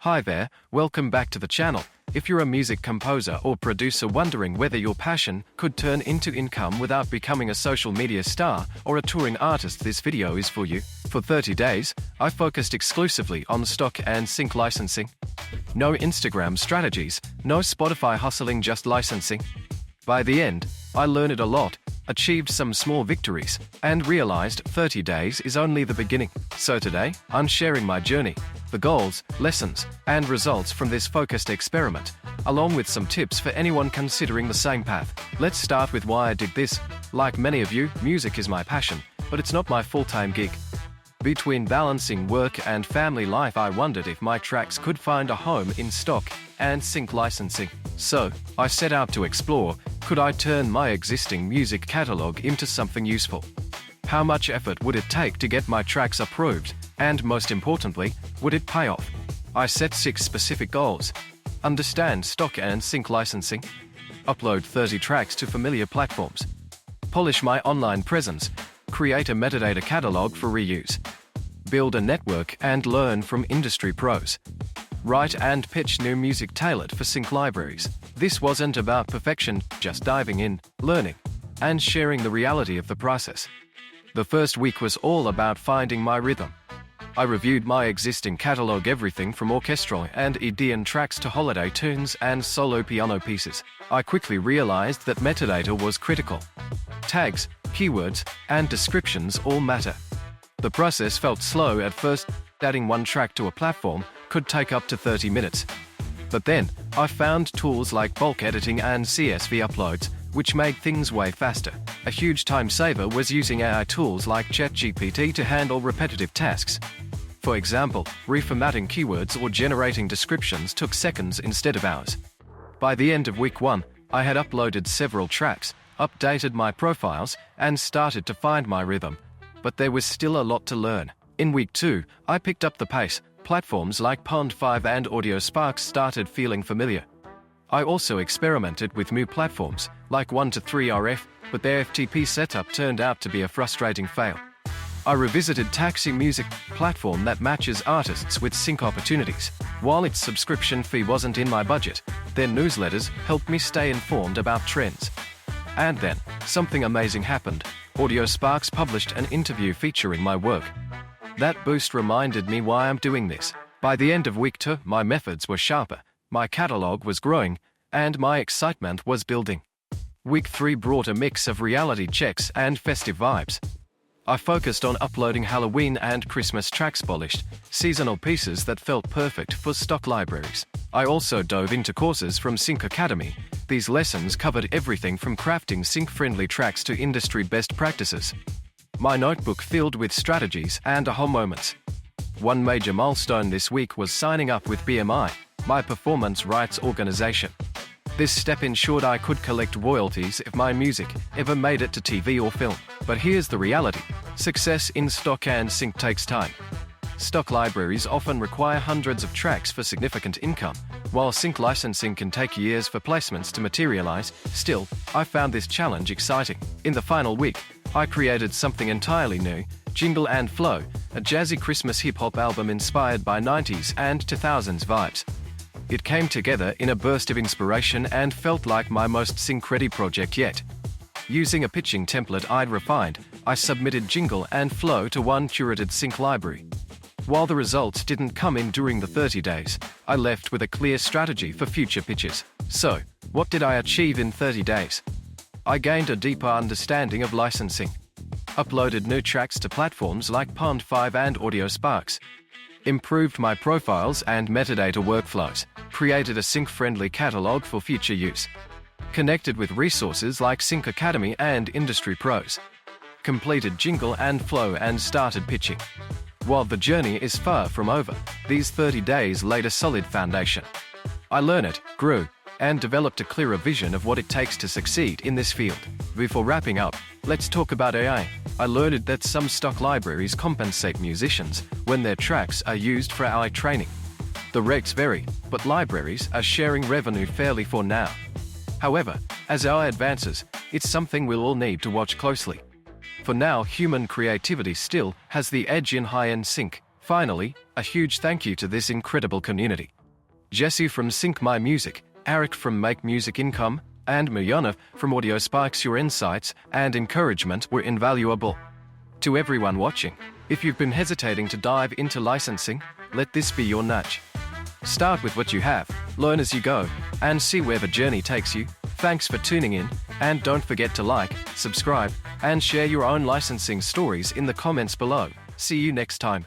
Hi there, welcome back to the channel. If you're a music composer or producer wondering whether your passion could turn into income without becoming a social media star or a touring artist, this video is for you. For 30 days, I focused exclusively on stock and sync licensing. No Instagram strategies, no Spotify hustling, just licensing. By the end, I learned a lot, achieved some small victories, and realized 30 days is only the beginning. So today, I'm sharing my journey, the goals, lessons, and results from this focused experiment, along with some tips for anyone considering the same path. Let's start with why I did this. Like many of you, music is my passion, but it's not my full-time gig. Between balancing work and family life, I wondered if my tracks could find a home in stock and sync licensing. So, I set out to explore, could I turn my existing music catalog into something useful? How much effort would it take to get my tracks approved? And most importantly, would it pay off? I set 6 specific goals. Understand stock and sync licensing. Upload 30 tracks to familiar platforms. Polish my online presence. Create a metadata catalog for reuse. Build a network and learn from industry pros. Write and pitch new music tailored for sync libraries. This wasn't about perfection, just diving in, learning, and sharing the reality of the process. The first week was all about finding my rhythm. I reviewed my existing catalog, everything from orchestral and EDM tracks to holiday tunes and solo piano pieces. I quickly realized that metadata was critical. Tags, keywords, and descriptions all matter. The process felt slow at first. Adding one track to a platform could take up to 30 minutes. But then, I found tools like bulk editing and CSV uploads, which made things way faster. A huge time saver was using AI tools like ChatGPT to handle repetitive tasks. For example, reformatting keywords or generating descriptions took seconds instead of hours. By the end of week 1, I had uploaded several tracks, updated my profiles, and started to find my rhythm. But there was still a lot to learn. In week 2, I picked up the pace. Platforms like Pond5 and AudioSparx started feeling familiar. I also experimented with new platforms, like 1-3RF, but their FTP setup turned out to be a frustrating fail. I revisited Taxi Music, platform that matches artists with sync opportunities. While its subscription fee wasn't in my budget, their newsletters helped me stay informed about trends. And then, something amazing happened. AudioSparx published an interview featuring my work. That boost reminded me why I'm doing this. By the end of week 2, my methods were sharper, my catalog was growing, and my excitement was building. Week 3 brought a mix of reality checks and festive vibes. I focused on uploading Halloween and Christmas tracks, polished, seasonal pieces that felt perfect for stock libraries. I also dove into courses from Sync Academy. These lessons covered everything from crafting sync-friendly tracks to industry best practices. My notebook filled with strategies and aha moments. One major milestone this week was signing up with BMI, my performance rights organization. This step ensured I could collect royalties if my music ever made it to TV or film. But here's the reality. Success in stock and sync takes time. Stock libraries often require hundreds of tracks for significant income, while sync licensing can take years for placements to materialize. Still, I found this challenge exciting. In the final week, I created something entirely new, Jingle and Flow, a jazzy Christmas hip-hop album inspired by 90s and 2000s vibes. It came together in a burst of inspiration and felt like my most sync-ready project yet. Using a pitching template I'd refined, I submitted Jingle and Flow to one curated sync library. While the results didn't come in during the 30 days, I left with a clear strategy for future pitches. So, what did I achieve in 30 days? I gained a deeper understanding of licensing. Uploaded new tracks to platforms like Pond5 and AudioSparx. Improved my profiles and metadata workflows. Created a sync-friendly catalog for future use. Connected with resources like Sync Academy and industry pros. Completed Jingle and Flow and started pitching. While the journey is far from over, these 30 days laid a solid foundation. I learned, grew, and developed a clearer vision of what it takes to succeed in this field. Before wrapping up, let's talk about AI. I learned that some stock libraries compensate musicians when their tracks are used for AI training. The regs vary, but libraries are sharing revenue fairly for now. However, as AI advances, it's something we'll all need to watch closely. For now, human creativity still has the edge in high-end sync, Finally, a huge thank you to this incredible community. Jesse from Sync My Music, Eric from Make Music Income, and Mayona from AudioSparx. Your insights and encouragement were invaluable. To everyone watching, if you've been hesitating to dive into licensing, let this be your nudge. Start with what you have, learn as you go, and see where the journey takes you. Thanks for tuning in, and don't forget to like, subscribe, and share your own licensing stories in the comments below. See you next time.